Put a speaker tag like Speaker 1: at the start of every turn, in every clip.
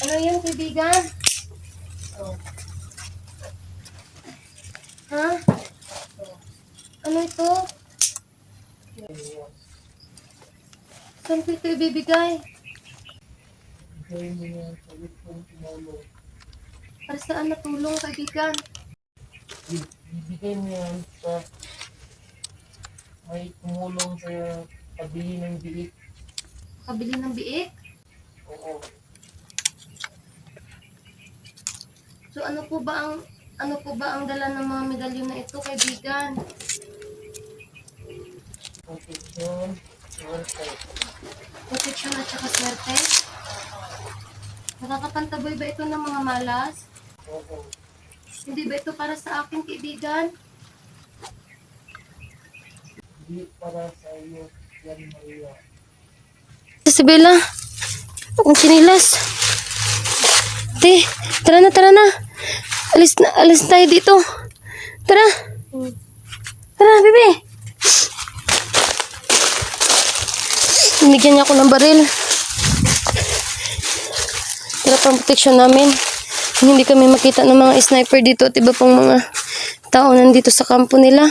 Speaker 1: Ano yan, kaibigan?
Speaker 2: Oh.
Speaker 1: Ha? Ano ito? Saan ko ito ibibigay?
Speaker 2: Bigay mo yan sa gustong tumulong.
Speaker 1: Para saan natulong, kaibigan?
Speaker 2: Bibigay mo yan sa may tumulong sa pabili ng biik.
Speaker 1: Kabili ng biik?
Speaker 2: Oo.
Speaker 1: So ano po ba ang dala ng mga medalyon na ito, kaibigan?
Speaker 2: Protection. Swerte.
Speaker 1: Protection at saka swerte? Nakakapantaboy ba ito ng mga malas?
Speaker 2: Oo.
Speaker 1: Hindi ba ito para sa akin, kaibigan?
Speaker 2: Hindi para sa iyo yan, Maria.
Speaker 1: Si Bella, ang sinilas. Tara na. Alis tayo dito. Tara. Tara, bebe. Binigyan niya ako ng baril. Tara, pang protection namin. Hindi kami makita ng mga sniper dito at iba pang mga tao nandito sa kampo nila.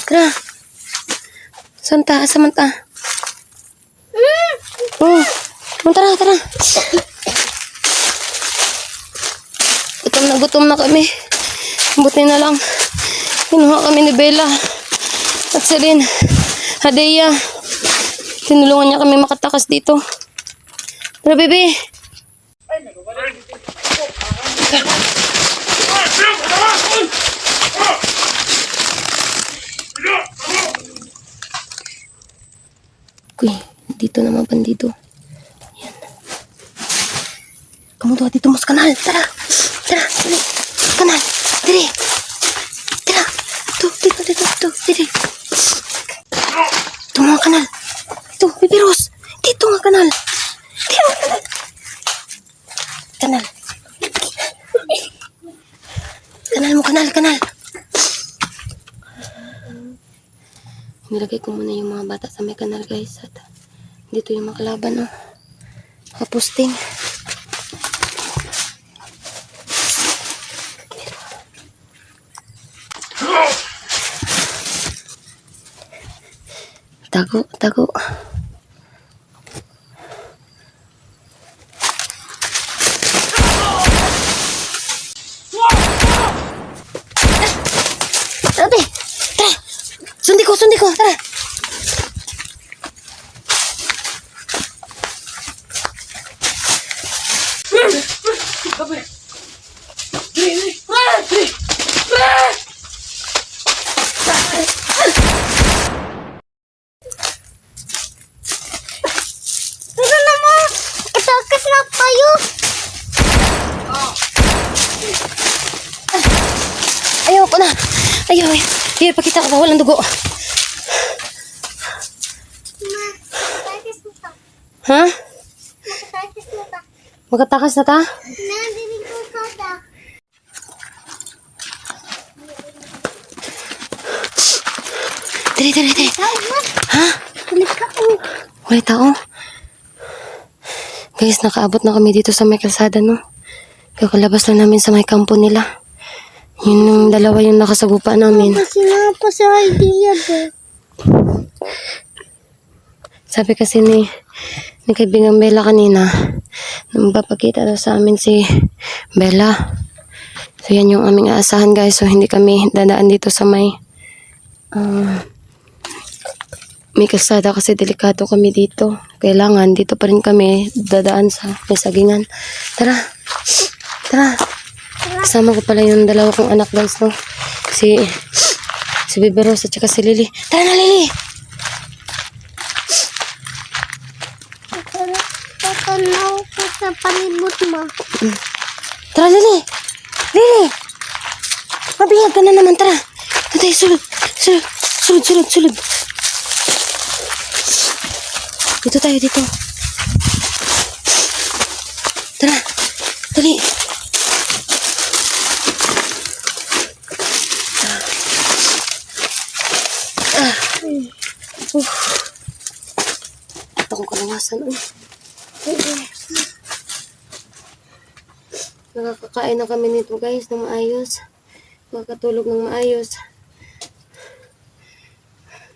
Speaker 1: Tara. Samanta. Oh, tara. Gutom na kami. Buti na lang. Kinuha kami ni Bella at Celine. Hadeya. Tinulungan niya kami makatakas dito. Tara, bebe. Uy, dito naman bandido. Yan. Kamu doon dito mas kanal. Tara, dali. Kanal, dali. Tara, dito, dali. Ito mga kanal. Ito, bibiros. Dito nga kanal. Kanal. Kanal mo, kanal. Nilagay ko muna yung mga bata sa may kanal, guys. At dito yung makalaban, oh. Kapusting. Tago. Tara. Sundi ko, tara.
Speaker 3: Pero naman, itakas na tayo.
Speaker 1: Ayoko na. Ayaw. Pakita ko, walang dugo.
Speaker 3: Makatakas na ta.
Speaker 1: Ha?
Speaker 3: Makatakas na ta.
Speaker 1: Magkatakas na ta?
Speaker 3: Nandinig ko ka ta.
Speaker 1: Dali. Ha?
Speaker 3: Balik ka o.
Speaker 1: Wala tao. Guys, nakaabot na kami dito sa may kalsada, no? Kakalabas na namin sa may kampo nila. Yun yung dalawa yung nakasagupa namin.
Speaker 3: Kasi nga pa sa idea ba?
Speaker 1: Sabi kasi ni kaibigang Bella kanina, na magpapakita daw sa amin si Bella. So yan yung aming aasahan, guys. So hindi kami dadaan dito sa may kalsada kasi delikado kami dito. Kailangan dito pa rin kami dadaan sa may sagingan. Tara. Kasama ko pala yung dalawa kong anak, guys, no? Si Bebe Rose at saka si Lily. Tara na, Lily!
Speaker 3: Tatanaw ko sa palibot mo.
Speaker 1: Tara, Lily! Mabihag ka na naman, tara! Tatay, sulod! Dito tayo, dito. Tara, dali! Ito kong kalawasan. Nakakakain na kami nito guys ng maayos. Makakatulog ng maayos.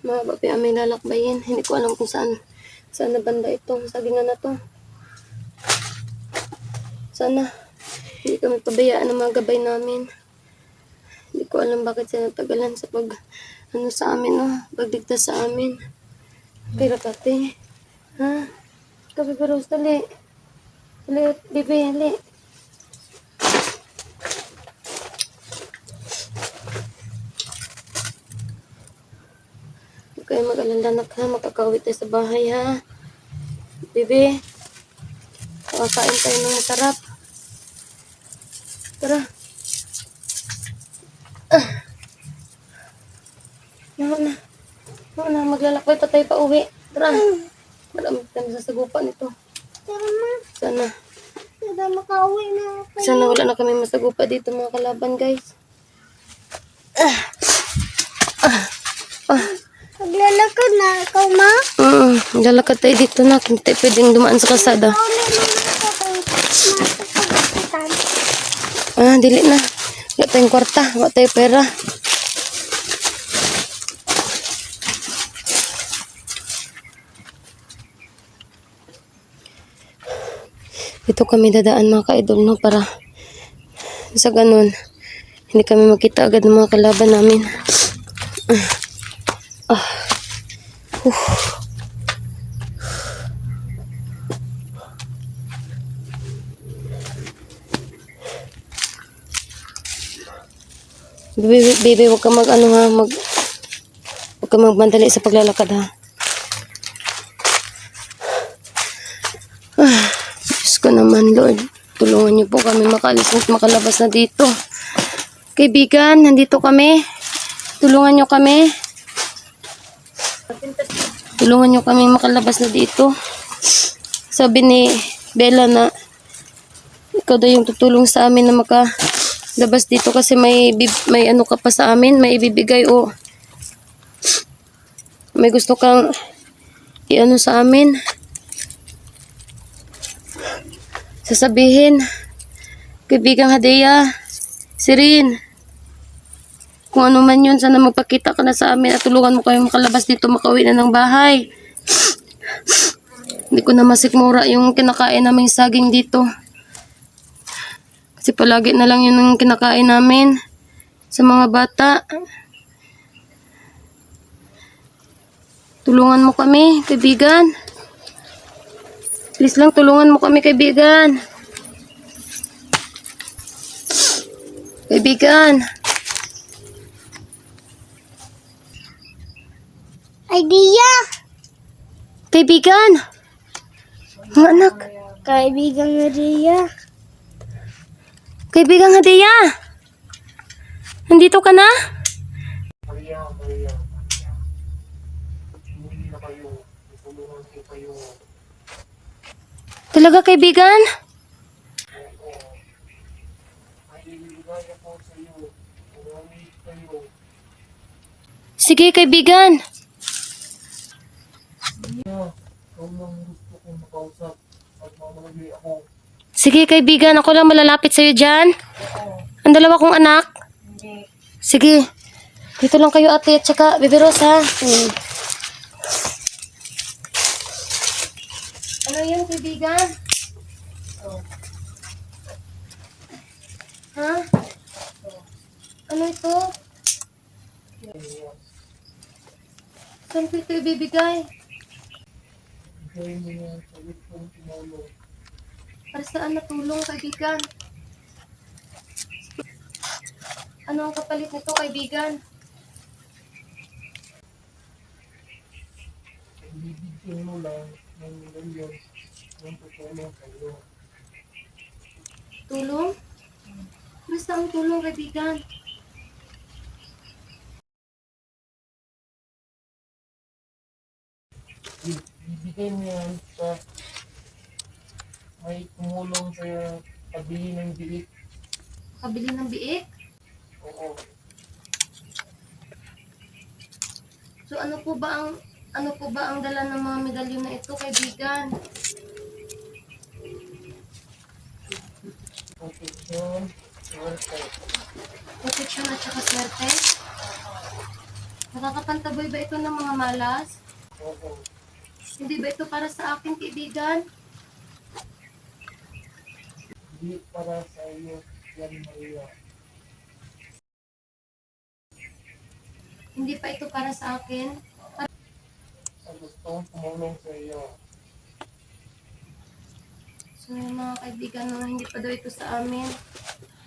Speaker 1: Mahaba pa aming lalakbayin. Hindi ko alam kung saan na banda ito. Sagingan na to. Sana hindi kami pabayaan ng mga gabay namin. Hindi ko alam bakit sila natagalan sa sa amin, no? Pagdigtas sa amin. Pero kate, ha? Kape pero dali. Dali, bebe, dali. Huwag kayo mag-alala ha. Makakauwi tayo sa bahay, ha? Bebe, makakain tayo ng masarap. Tara. Maglalakbay pa tayo pa uwi. Tara. Marami tayo masasagupan nito.
Speaker 3: Tara ma.
Speaker 1: Sana.
Speaker 3: Tara makauwi na ako.
Speaker 1: Sana wala na kami masagupa dito mga kalaban guys.
Speaker 3: Maglalakad na ikaw ma.
Speaker 1: Lalakad tayo dito na. Hindi tayo pwedeng dumaan sa kalsada. Dili na. Wala tayong kwarta. Wala tayong pera. Dito kami dadaan mga ka-idol, no? Para sa ganun, hindi kami makita agad ng mga kalaban namin. Baby, huwag ka huwag ka magmandali sa paglalakad ha. Diyos ko naman, Lord. Tulungan niyo po kami makaalis at makalabas na dito. Kaibigan, nandito kami. Tulungan niyo kami. Tulungan niyo kami makalabas na dito. Sabi ni Bella na ikaw daw yung tutulong sa amin na makalabas dito kasi may ano ka pa sa amin, may ibibigay o may gusto kang i-ano sa amin. Sasabihin, kaibigang Hadeya, Sirin, kung ano man yun, sana magpakita ka na sa amin at tulungan mo kayo makalabas dito, makauwi na ng bahay. Hindi ko na masikmura yung kinakain naming saging dito. Kasi palagi na lang yun ang kinakain namin sa mga bata. Tulungan mo kami, kaibigan. Please lang, tulungan mo kami, kaibigan. Kaibigan.
Speaker 3: Idea.
Speaker 1: Kaibigan. Mga anak.
Speaker 3: Kaibigang Maria.
Speaker 1: Kaibigang Hadeya. Nandito ka na?
Speaker 2: Maria. Hindi na kayo. Tutulungan ko kayo.
Speaker 1: Talaga, kaibigan?
Speaker 2: May ibibigay ako sa iyo. Uwi kayo.
Speaker 1: Sige, kaibigan.
Speaker 2: Ikaw lang gusto kong makausap at mamalagay ako.
Speaker 1: Sige, kaibigan. Ako lang malalapit sa'yo dyan. Ang dalawa kong anak. Sige. Dito lang kayo, ate. At saka, Bebe Rose, ha? Ano yan, kaibigan? Ha? Ano ito? Saan ko ito ibibigay?
Speaker 2: Bigay mo yan sa wikong tumulong.
Speaker 1: Para saan natulong, kaibigan? Ano ang kapalit nito, kaibigan?
Speaker 2: Bibigyan mo lang ng milyon ng tutulong kayo.
Speaker 1: Tulong? Basta ang tulong, kaibigan.
Speaker 2: Bibigay mo yan sa may tumulong sa pabili ng bilik.
Speaker 1: Kabili ng biik?
Speaker 2: Oo.
Speaker 1: So ano po ba ang Ano po ba ang dala ng mga medalyon na ito, kaibigan?
Speaker 2: protection, swerte.
Speaker 1: Protection at saka swerte? Nakakapantaboy ba ito ng mga malas?
Speaker 2: Oo.
Speaker 1: Hindi ba ito para sa akin, kaibigan?
Speaker 2: Hindi para sa iyo yan, Maria.
Speaker 1: Hindi pa ito para sa akin?
Speaker 2: Sa gustong tumulong sa iyo.
Speaker 1: So, mga kaibigan, hindi pa daw ito sa amin.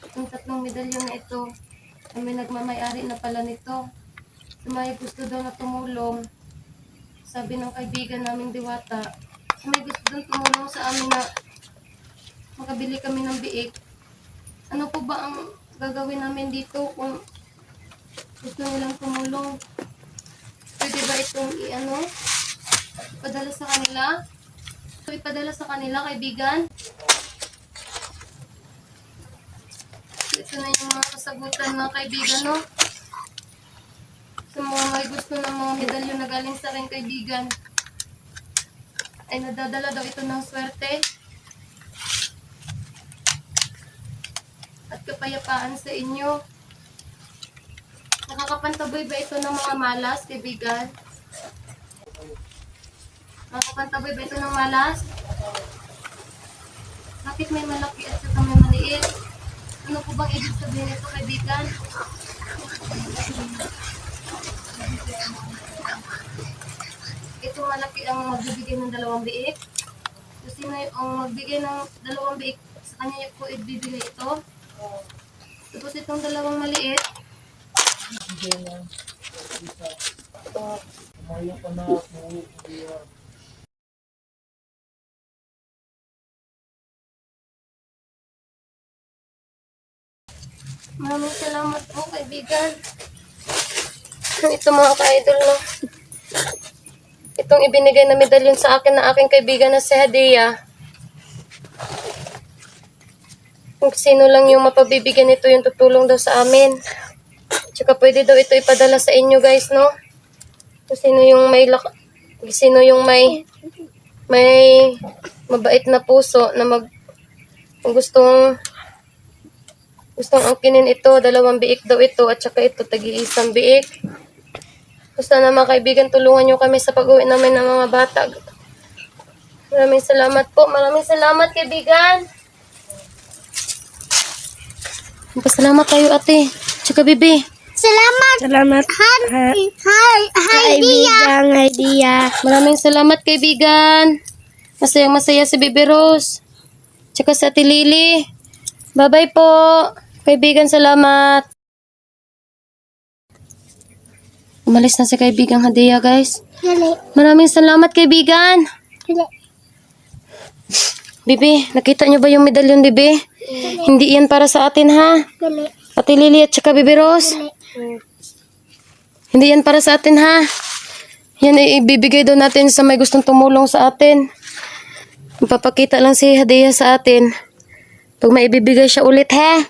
Speaker 1: Itong 3 medalyon na ito, kami nagmamayari na pala nito. So, may gusto daw na tumulong. Sabi ng kaibigan naming Diwata, may gusto daw tumulong sa amin na makabili kami ng biik. Ano po ba ang gagawin namin dito kung gusto nilang tumulong? Pwede ba itong ipadala sa kanila? So, ipadala sa kanila, kaibigan? Ito na yung mga kasagutan ng kaibigan, no? Sa mga may gusto ng mga medalyon na galing sa aking kaibigan, ay nadadala daw ito ng swerte at kapayapaan sa inyo. Nakakapantaboy ba ito ng mga malas, kaibigan? Nakakapantaboy ba ito ng malas? Bakit may malaki at saka may maliit? Ano po bang ibig sabihin nito, kaibigan? Ito malaki ang magbibigay ng 2 biik. So, sino ang magbigay ng 2 biik? Sa kanya po ibibigay ito. Tapos itong 2 maliit,
Speaker 2: Hindi na. Isa. Tumayo ka na, umuwi ka diyan.
Speaker 1: maraming salamat po, kaibigan. Ito mga ka-idol, no? Itong ibinigay na medalyon sa akin na aking kaibigan na si Hadia. Kung sino lang yung mapabibigyan nito yung tutulong daw sa amin. Tsaka pwede daw ito ipadala sa inyo, guys, no? Kung sino yung may mabait na puso na kung gustong angkinin ito, 2 biik daw ito, at saka ito, tagi-1 biik. Basta na mga kaibigan, tulungan nyo kami sa pag-uwi namin ng mga bata. Maraming salamat po. Maraming salamat, kaibigan. Pasalamat tayo, ate. Tsaka, bibi.
Speaker 3: Salamat. Hi, Dia.
Speaker 1: Maraming salamat, kaibigan. Masayang-masaya si Bibi Rose. Tsaka sa Ate Lily. Bye-bye po. Kaibigan, salamat. Umalis na si kaibigang Hadia, guys.
Speaker 3: Dali.
Speaker 1: Maraming salamat, kaibigan.
Speaker 3: Dali.
Speaker 1: Bibi, nakita niyo ba yung medalyon, Bibi? Hindi yan para sa atin, ha?
Speaker 3: Dali.
Speaker 1: Ate Lily at saka Bibi Rose. Hindi yan para sa atin, ha? Yan ay ibibigay daw natin sa may gustong tumulong sa atin. Papakita lang si Hadia sa atin. Pag may ibibigay siya ulit, ha?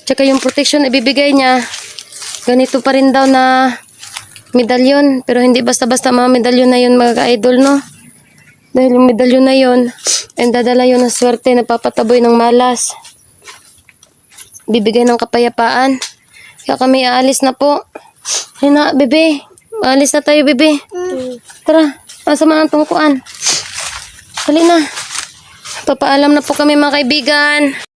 Speaker 1: Tsaka yung protection ibibigay niya. Ganito pa rin daw na medalyon. Pero hindi basta-basta mga medalyon na yun, mga ka-idol, no? Dahil yung medalyon na yun, ay dadala yun ng swerte na papataboy ng malas. Bibigay ng kapayapaan. Kaya kami aalis na po. Ay na, bebe. Aalis na tayo, bebe. Tara, masama ang tungkuan. Hali na. Papaalam na po kami, mga kaibigan.